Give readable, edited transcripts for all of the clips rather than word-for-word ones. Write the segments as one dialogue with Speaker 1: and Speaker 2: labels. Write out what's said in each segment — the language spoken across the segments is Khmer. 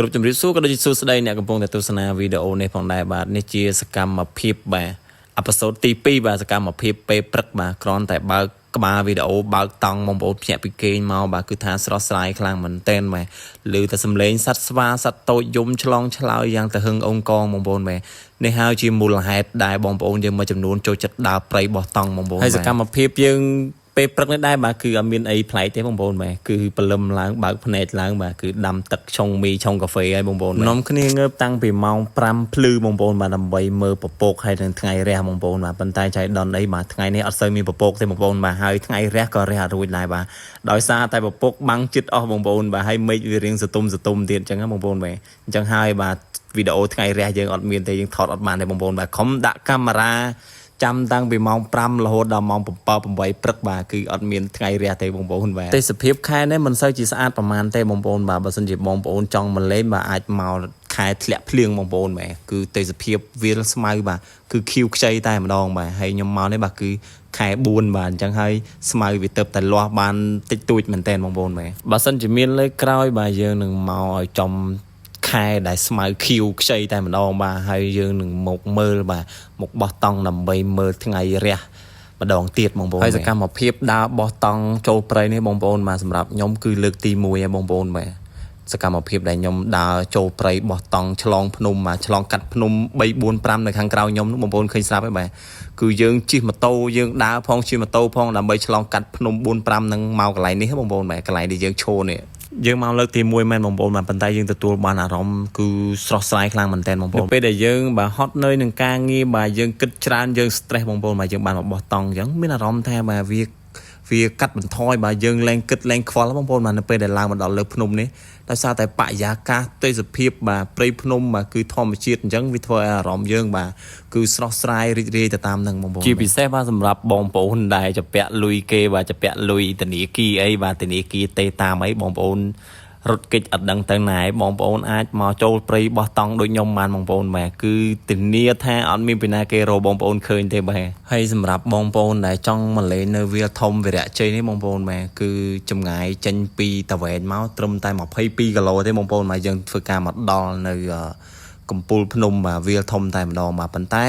Speaker 1: គ្រប់ជំរាបសួរក៏ដូចជាសួស្តីអ្នកកំពុងតែទស្សនាវីដេអូនេះផងដែរបាទនេះជាសកម្មភាពបាទអេពីសូតទី2បាទសកម្មភាពពេលព្រឹកបាទគ្រាន់តែបើកក្បាលវីដេអូបើកតង់បងប្អូនភ្ញាក់ពីគេងមកបាទគឺថាស្រស់ស្រាយខ្លាំងមែនទែនបាទឮតែសំឡេងសត្វស្វាសត្វតូចយំឆ្លងឆ្លើយយ៉ាងទៅហឹងអងកងបងប្អូនបាទនេះហើយជាមូលហេតុដែលបងប្អូនយើងមួយចំនួនចូលចិត្តដើរព្រៃបោះតង់បងប្អូនហើយសកម្មភាពយើងពេលព្រឹកនេះដែរបាទគឺអត់មានអីប្លែកទេបងប្អូនបាទគឺព្រលឹមឡើងបើកភ្នែកឡើងបាទគឺដាំទឹកឆុងមីឆុងកាហ្វេហើយបងប្អូននាំគ្នាងើបតាំងពីម៉ោង5ភ្លឺបងប្អូនបាទដើម្បីមើលពពកហើយនឹងថ្ងៃរះបងប្អូនបាទប៉ុន្តែចៃដន្យអីបាទថ្ងៃនេះអត់សូវមានពពកទេបងប្អូនបាទហើយថ្ងៃរះក៏រះអត់រួចដែរបាទដោយសារតែពពកបាំងចិត្តអស់បងប្អូនបាទហើយមេឃវារៀងសតុំទៀតអញ្ចឹងបងប្អូនបាទអញ្ចឹងហើយបាទវីដេអូថ្ងៃរះយើងអត់មានទេយើងថតអត់បានទេបងប្អូនបាទខំដាក់កាមេរ៉ាចាំតាំងពីម៉ោង5រហូតដល់ម៉ោង7 8ព្រឹកបាទគឺអត់មានថ្ងៃរះទេបងប្អូនបាទទេសភាពខែនេះមិនសូវជាស្អាតប្រហែលទេបងប្អូនបាទបើសិនជាបងប្អូនចង់មកលេងបាទអាចមកខែធ្លាក់ភ្លៀងបងប្អូនបាទគឺទេសភាពវាលស្មៅបាទគឺខៀវខ្ចីតែម្ដងបាទហើយខ្ញុំមកនេះបាទគឺខែ4បាទអញ្ចឹងហើយស្មៅវាទៅតែលាស់បានតិចតួចមែនតើបងប្អូនបាទបើសិនជាមានលើកក្រោយបាទយើងនឹងមកឲ្យចំខែដែលស្មៅខៀវខ្ចីតែម្ដងបាទហើយយើងនឹងមកមើលបាទមកបោះតង់ដើម្បីមើលថ្ងៃរះម្ដងទៀតបងប្អូនហើយសកម្មភាពដើរបោះតង់ចូលព្រៃនេះបងប្អូនបាទសម្រាប់ខ្ញុំគឺលើកទី1ហើយបងប្អូនបាទសកម្មភាពដែលខ្ញុំដើរចូលព្រៃបោះតង់ឆ្លងភ្នំបាទឆ្លងកាត់ភ្នំ3 4 5នៅខាងក្រៅខ្ញុំនោះបងប្អូនឃើញស្រាប់ហើយបាទគឺយើងជិះម៉ូតូយើងដើរផងជិះម៉ូតូផងដើម្បីឆ្លងកាត់ភ្នំ4 5នឹងមកកន្លែងនេះបងប្អូនបាទកន្លែងដែលយើងឈរនេះយើងមកលើកទី1មែនបងប្អូនបាទប៉ុន្តែយើងទទួលបានអារម្មណ៍គឺស្រស់ស្រាយខ្លាំងមែនតើបងប្អូនពេលដែលយើងបាទហត់នឿយនឹងការងារបាទយើងគិតច្រើនយើង stress បងប្អូនបាទយើងបានមកបោះតង់អញ្ចឹងមានអារម្មណ៍ថាបាទវាកាត់បន្ថយបាទយើងលែងគិតលែងខ្វល់បងប្អូនបាទនៅពេលដែលឡើងមកដល់លើភ្នំនេះដោយសារតែបរិយាកាសទេសភាពបាទព្រៃភ្នំបាទគឺធម្មជាតិអញ្ចឹងវាធ្វើឲ្យអារម្មណ៍យើងបាទគឺស្រស់ស្រាយរីករាយទៅតាមនឹងបងប្អូនជាពិសេសបាទសម្រាប់បងប្អូនដែលจะពាក់លុយគេបាទจะពាក់លុយធនាគារអីបាទធនាគារទេតាមអីបងប្អូនរត់គេចអត់ដឹងទៅណាឯងបងប្អូនអាចមកចូលព្រៃបោះតង់ដូចខ្ញុំបានបងប្អូនបាទគឺធានាថាអត់មានពីណាគេរកបងប្អូនឃើញទេបាទហើយសម្រាប់បងប្អូនដែលចង់មកលេងនៅវាលធំវីរៈជ័យនេះបងប្អូនបាទគឺចម្ងាយចេញពីតាវែងមកត្រឹមតែ22គីឡូទេបងប្អូនបាទយើងធ្វើការមកដល់នៅកំពូលភ្នំបាទវាលធំតែម្ដងបាទប៉ុន្តែ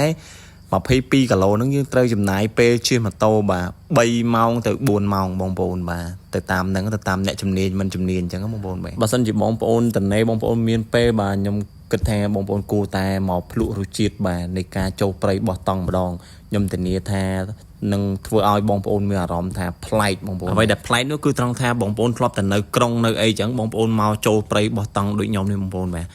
Speaker 1: 22គីឡូហ្នឹងយើងត្រូវចំណាយពេលជិះម៉ូតូបាទ3ម៉ោងទៅ4ម៉ោងបងប្អូនបាទទៅតាមហ្នឹងទៅតាមអ្នកជំនាញមិនជំនាញអញ្ចឹងបងប្អូនបាទបើសិនជាបងប្អូនតនេបងប្អូនមានពេលបាទខ្ញុំគិតថាបងប្អូនគួរតែមកភ្លក់រសជាតិបាទនៃការចូលព្រៃបោះតង់ម្ដងខ្ញុំធានាថានឹងធ្វើឲ្យបងប្អូនមានអារម្មណ៍ថាប្លែកបងប្អូនអ្វីដែលប្លែកនោះគឺត្រង់ថាបងប្អូនធ្លាប់តែនៅក្រុងនៅអីអញ្ចឹងបងប្អូនមកចូលព្រៃបោះតង់ដូចខ្ញុំនេះបងប្អូនបាទ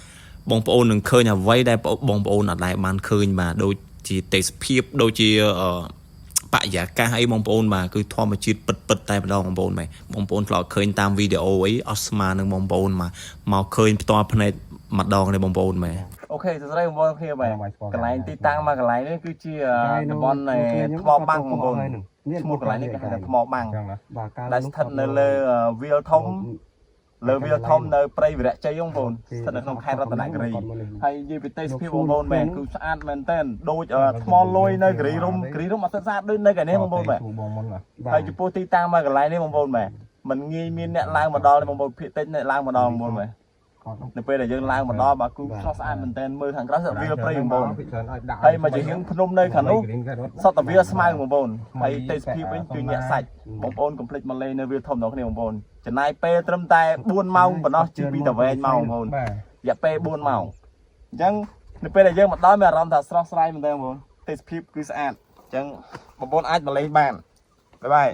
Speaker 1: បងប្អូននឹងឃើញអ្វីដែលបងប្អូនអត់ដែលបានឃើញបាទដូចជាទេសភាពដូចជាបរិយាកាសអីបងប្អូនបាទគឺធម្មជាតិពិតតែម្ដងបងប្អូនបាទបងប្អូនធ្លាប់ឃើញតាមវីដេអូអីអត់ស្មើនឹងបងប្អូនមកឃើញផ្ទាល់ភ្នែកម្ដងនេះបងប្អូនបាទអូខេសួស្តីបងប្អូនគ្នាបាទកន្លែងទីតាំងមកកន្លែងនេះគឺជាតំបន់ថ្មបាំងបងប្អូនឈ្មោះកន្លែងនេះគេហៅថាថ្មបាំងដែលស្ថិតនៅលើវាលធំលើវាលធំនៅព្រៃវីរៈជ័យបងប្អូនស្ថិតនៅក្នុងខេត្តរតនគិរីហើយនិយាយពីទេសភាពបងប្អូនមែនគឺស្អាតមែនតើដូចថ្មលុយនៅគិរីរំអត់ស្អាតដូចនៅកន្លែងនេះបងប្អូនបាទហើយចំពោះទីតាំងមកកន្លែងនេះបងប្អូនបាទมันងាយមានអ្នកឡើងមកដល់បងប្អូនភាគតិចអ្នកឡើងមកដល់បងប្អូនបាទនៅពេលដែលយើងឡើងមកដល់បាទគឺស្រស់ស្អាតមែនតើមើលខាងក្រៅវាលព្រៃបងប្អូនហើយមកជារឿងភ្នំនៅខាងនោះសតវាស្មៅបងប្អូនហើយទេសភាពវិញគឺញាក់សាច់បងប្អូនកុំភ្លេចមកលេងនៅវាលធំដល់គ្នាបងប្អូនចំណាយពេលត្រឹមតែ4ម៉ោងប៉ុណ្ណោះជិះពីតាវែងមកបងប្អូនរយៈពេល4ម៉ោងអញ្ចឹងនៅពេលដែលយើងមកដល់មានអារម្មណ៍ថាស្រស់ស្រាយមែនតើបងប្អូនទេសភាពគឺស្អាតអញ្ចឹងបងប្អូនអាចមកលេងបានបាយបាយ